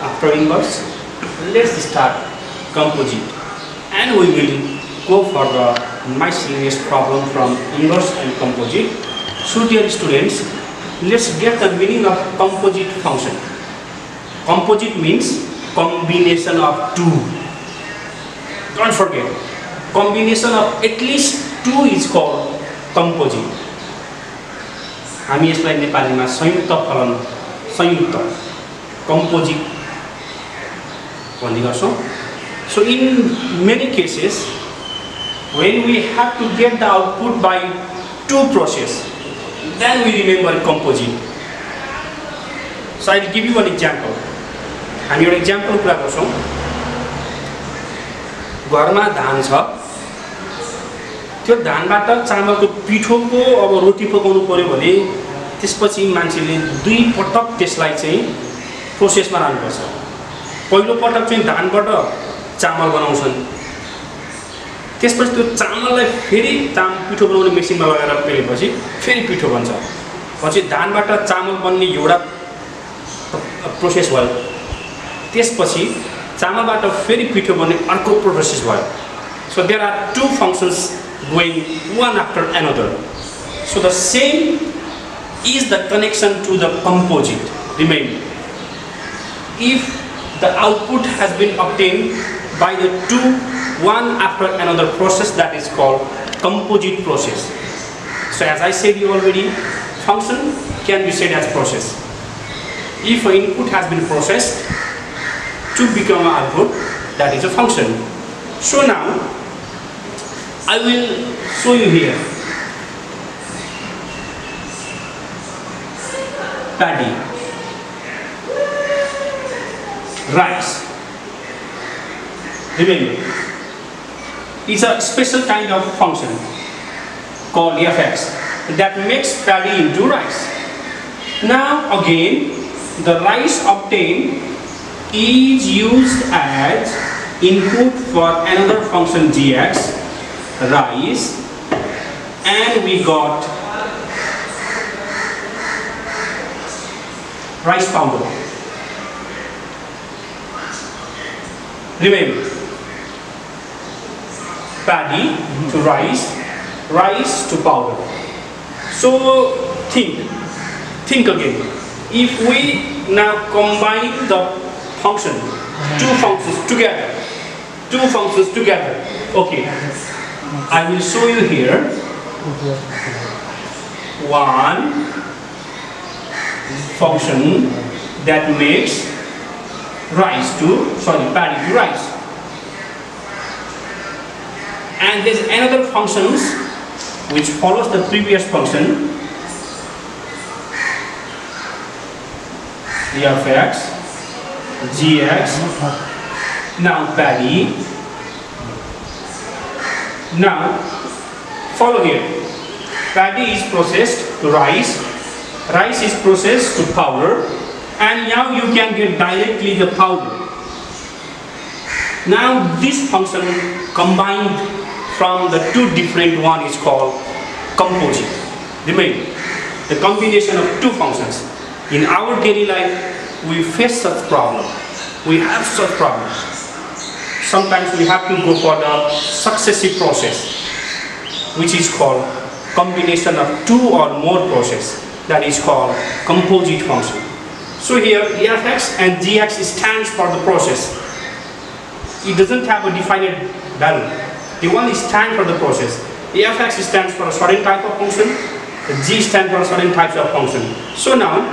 after inverse. Let's start composite, and we will go for the miscellaneous problem from inverse and composite. So dear students, let's get the meaning of composite function. Composite means combination of two. Don't forget, combination of at least two is called composite. हामी यसलाई नेपालीमा संयुक्त फलन, संयुक्त composite भन्ने गर्छौं. So in many cases, when we have to get the output by two process, then we remember composite. So I will give you an example. हामी एउटा example कुरा गर्छौं. घरमा धान छ, त्यो धानबाट चामलको पिठोको अब रोटी पकाउनु पर्यो भने त्यसपछि मान्छेले दुई पटक त्यसलाई चाहिँ प्रोसेसमा राख्नुपर्छ. पहिलो पटक चाहिँ धानबाट चामल बनाउँछन्, त्यसपछि त्यो चामललाई फेरि पिठो बनाउने मेसिनमा लगाएर पेलेपछि फेरि पिठो बन्छ. पछि धानबाट चामल बन्ने एउटा प्रोसेस भयो, त्यसपछि चामलबाट फेरि पिठो बन्ने अर्को प्रोसेस भयो. So there are two functions going one after another. So the same is the connection to the composite. Remember, if the output has been obtained by the two one after another process, that is called composite process. So as I said you already, function can be said as process. If an input has been processed to become an output, that is a function. So now I will show you here. Paddy, rice. Remember, it's a special kind of function called fx that makes paddy into rice. Now again, the rice obtained is used as input for another function gx, rice, and we got rice powder. Remember, paddy to rice, rice to powder. So think again. If we now combine the function, two functions together, okay, I will show you here. One function that makes paddy to rice, and there's another function which follows the previous function, fx, gx, now paddy. Now follow here, paddy is processed to rice, rice is processed to powder, and now you can get directly the powder. Now this function combined from the two different one is called composite. Remember, the combination of two functions. In our daily life, we face such problem. We have such problems. Sometimes we have to go for the successive process, which is called combination of two or more process. That is called composite function. So here fx and gx stands for the process. It doesn't have a defined value. The one is stand for the process. fx stands for a certain type of function. G stands for certain types of function. So now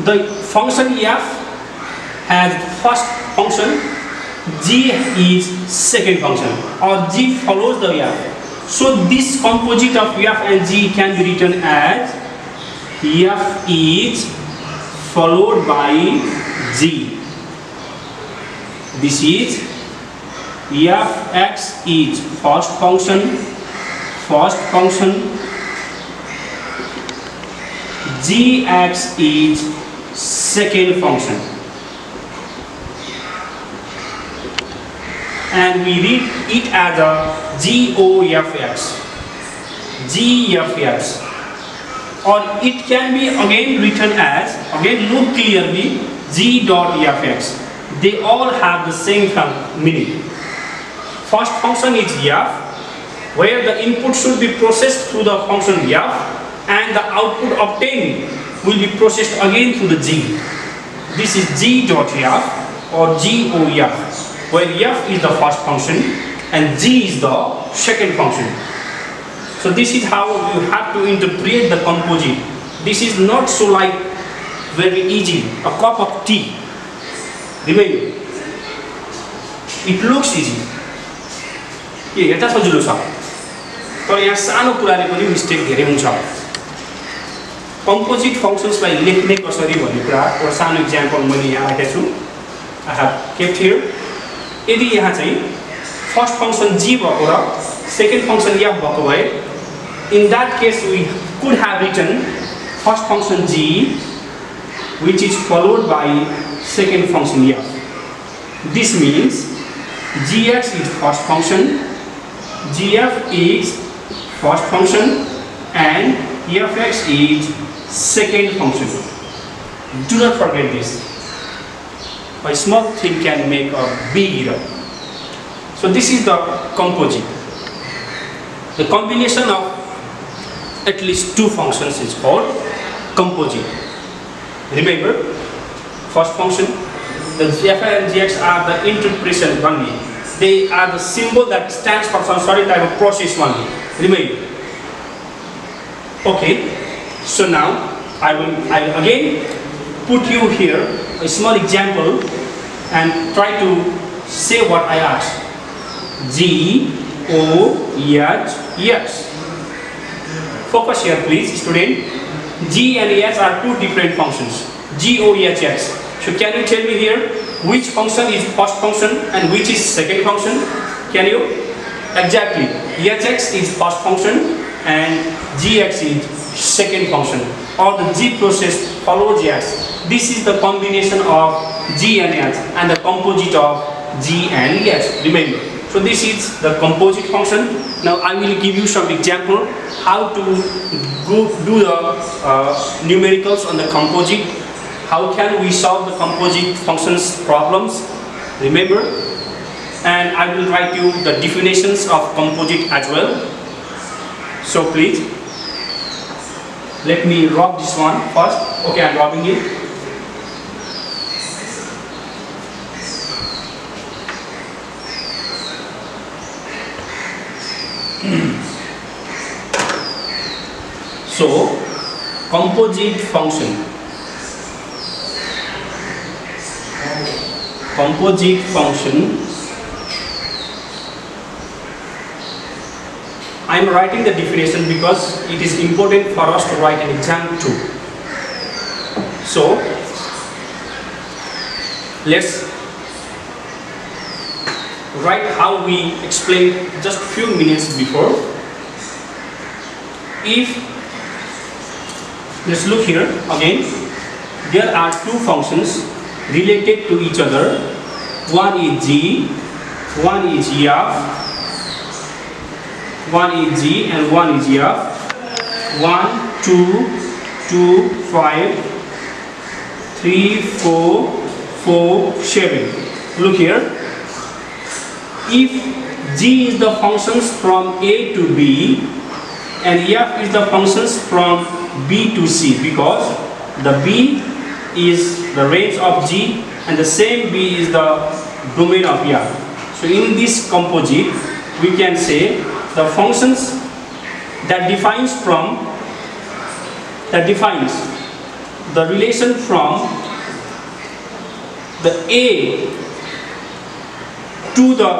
the function f has first function, g is second function, or g follows the f. So this composite of f and g can be written as f is followed by g. This is fx is first function, gx is second function, and we read it as a GOFX, GFX, or it can be again written as, again look clearly, g dot fx. They all have the same meaning. First function is f, where the input should be processed through the function f, and the output obtained will be processed again through the g. This is g dot f or gof, where f is the first function and g is the second function. So this is how you have to interpret the composite. This is not so like very easy, a cup of tea. Remember, it looks easy. हेर्दा सजिलो छ, तर यहाँ सानो कुराले पनि mistake धेरै हुन्छ। कम्पोजिट फंक्शन्सलाई लेख्ने कसरी भन्ने कुरा एउटा सानो एक्जाम्पल मैले यहाँ राखेको छु। I have kept here. यदि यहाँ चाहिँ फर्स्ट फंक्शन g भएको र सेकेन्ड फंक्शन f भएको भए, in that case we could have written first function g which is followed by second function f. This means gx is first function, gf is first function, and fx is second function. Do not forget this. A small thing can make a big error. So this is the composite. The combination of at least two functions is called composite. Remember, first function, the f and gx are the interpretation only. They are the symbol that stands for some certain type of process only. Remember. Okay. So now I will again put you here a small example and try to say what I asked. G O H X. Focus here, please, student. G and H are two different functions. G O H X. So can you tell me here which function is first function and which is second function? Can you? Exactly. Hx is first function and Gx is second function. Or the G process follows X. This is the combination of G and H and the composite of G and H. Remember. So this is the composite function. Now I will give you some example how to do the numericals on the composite. How can we solve the composite functions problems? Remember, and I will write you the definitions of composite as well. So please, let me rub this one first. Okay, I'm rubbing it. So, composite function. Composite function. I am writing the definition because it is important for us to write an exam too. So, let's write how we explained just few minutes before. Let's look here again. There are two functions related to each other. One is g, one is f. One is g and one is f. 1, 2, 2, 5, 3, 4, 4, 7. Look here. If g is the functions from a to b and f is the functions from b to c, because the b is the range of g and the same b is the domain of f. So in this composite we can say the functions that defines the relation from the a to the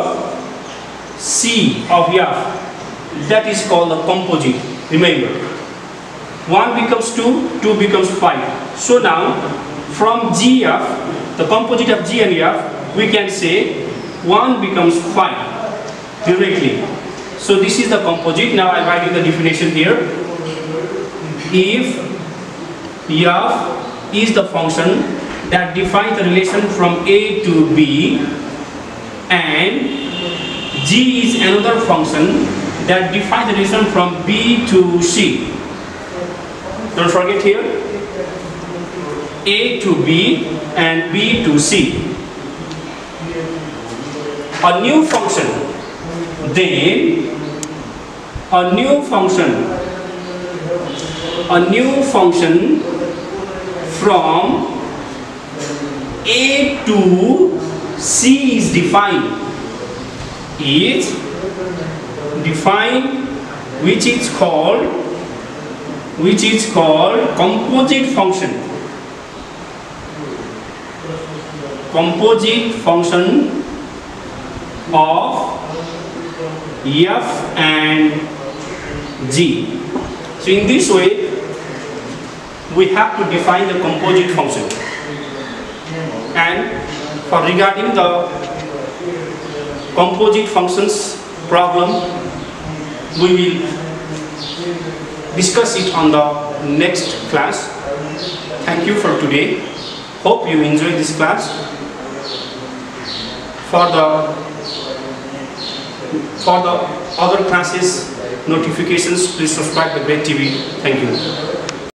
c of f, that is called the composite. Remember, 1 becomes 2, 2 becomes 5. So now from gf, the composite of g and f, we can say 1 becomes 5 directly. So this is the composite. Now I am writing the definition here. If f is the function that defines the relation from a to b and g is another function that defines the relation from b to c. Don't forget here, A to B and B to C. A new function, then a new function from A to C is defined, which is called composite function. Composite function of F and G. So in this way, we have to define the composite function. And for regarding the composite functions problem, we will discuss it on the next class. Thank you for today. Hope you enjoyed this class. For the other classes notifications, please subscribe to Great TV. Thank you.